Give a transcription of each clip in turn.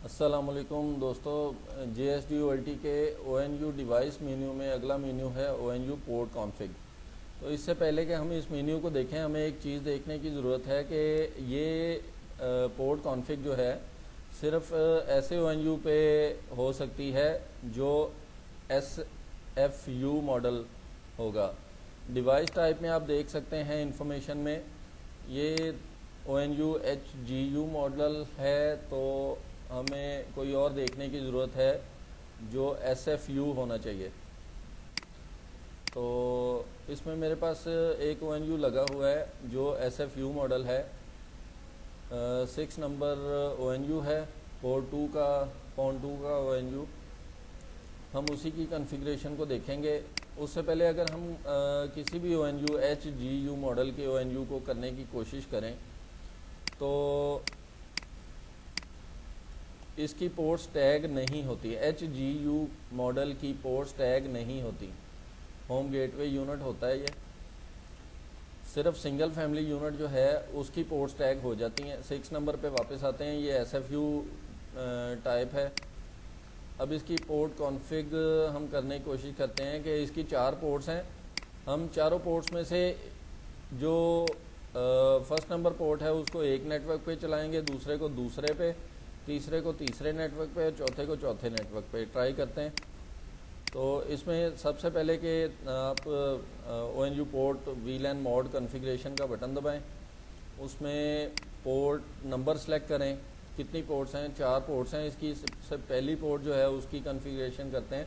السلام علیکم دوستو، J S D O L T کے O N you device menu میں اگلا مینیو ہے او این یو پورٹ کانفگ۔ تو اس سے پہلے کہ ہم اس مینیو کو دیکھیں ہمیں ایک چیز دیکھنے کی ضرورت ہے کہ یہ پورٹ کانفگ جو ہے صرف ایسے او این یو پہ ہو سکتی ہے جو ایس ایف یو ماڈل ہوگا۔ ڈیوائس ٹائپ میں آپ دیکھ سکتے ہیں انفارمیشن میں یہ O N U H G U model ہے، تو ہمیں کوئی اور دیکھنے کی ضرورت ہے جو ایس ایف یو ہونا چاہیے۔ تو اس میں میرے پاس ایک او این یو لگا ہوا ہے جو ایس ایف یو ماڈل ہے، 6 نمبر او این یو ہے، پورٹ 2 کا او این یو۔ ہم اسی کی کنفیگریشن کو دیکھیں گے۔ اس سے پہلے اگر ہم کسی بھی O N U H G U model کے او این یو کو کرنے کی کوشش کریں تو اس کی پورٹس ٹیگ نہیں ہوتی، ایچ جی یو ماڈل کی پورٹس ٹیگ نہیں ہوتی۔ ہوم گیٹ وے یونٹ ہوتا ہے، یہ صرف سنگل فیملی یونٹ جو ہے اس کی پورٹس ٹیگ ہو جاتی ہیں۔ 6 نمبر پہ واپس آتے ہیں، یہ ایس ایف یو ٹائپ ہے۔ اب اس کی پورٹ کانفگ ہم کرنے کی کوشش کرتے ہیں کہ اس کی 4 پورٹس ہیں۔ ہم چاروں پورٹس میں سے جو فرسٹ نمبر پورٹ ہے اس کو ایک نیٹ ورک پہ چلائیں گے، دوسرے کو دوسرے پہ، تیسرے کو تیسرے نیٹ ورک پہ، چوتھے کو چوتھے نیٹ ورک پہ ٹرائی کرتے ہیں۔ تو اس میں سب سے پہلے کہ آپ O N U port VLAN mode configuration کا بٹن دبائیں، اس میں پورٹ نمبر سلیکٹ کریں۔ کتنی پورٹس ہیں؟ 4 پورٹس ہیں۔ اس کی سب سے پہلی پورٹ جو ہے اس کی کنفیگریشن کرتے ہیں۔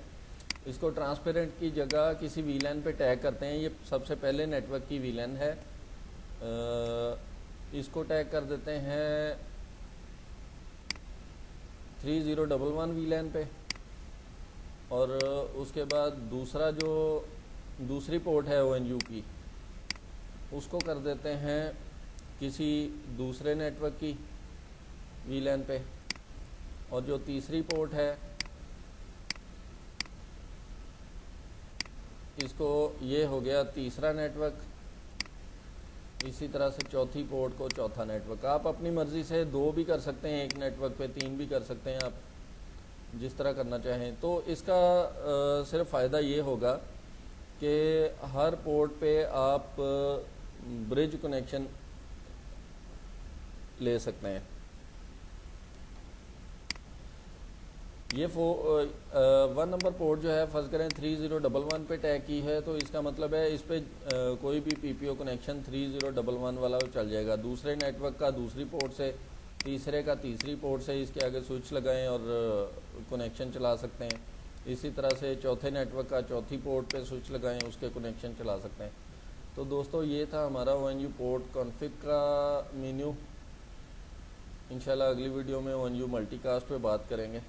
اس کو ٹرانسپیرنٹ کی جگہ کسی وی لین پہ ٹیگ کرتے ہیں۔ یہ سب سے پہلے نیٹ ورک کی وی لین ہے، اس کو ٹیگ کر دیتے ہیں 3011 وی لین پہ، اور اس کے بعد دوسری پورٹ ہے او این یو کی اس کو کر دیتے ہیں کسی دوسرے نیٹ ورک کی وی لین پہ، اور جو تیسری پورٹ ہے اس کو، یہ ہو گیا تیسرا نیٹ ورک۔ اسی طرح سے چوتھی پورٹ کو چوتھا نیٹ ورک۔ آپ اپنی مرضی سے 2 بھی کر سکتے ہیں ایک نیٹ ورک پہ، 3 بھی کر سکتے ہیں، آپ جس طرح کرنا چاہیں۔ تو اس کا صرف فائدہ یہ ہوگا کہ ہر پورٹ پہ آپ برج کنیکشن لے سکتے ہیں۔ یہ 1 نمبر پورٹ جو ہے فرض کریں 3011 پہ ٹیگ کی ہے، تو اس کا مطلب ہے اس پہ کوئی بھی پی پی او کنیکشن 3011 والا چل جائے گا۔ دوسرے نیٹ ورک کا دوسری پورٹ سے، تیسرے کا تیسری پورٹ سے اس کے آگے سوئچ لگائیں اور کنیکشن چلا سکتے ہیں۔ اسی طرح سے چوتھے نیٹ ورک کا چوتھی پورٹ پہ سوئچ لگائیں، اس کے کنیکشن چلا سکتے ہیں۔ تو دوستو یہ تھا ہمارا او این یو پورٹ کانفگ کا مینیو۔ انشاءاللہ اگلی ویڈیو میں او این یو ملٹی کاسٹ پہ بات کریں گے۔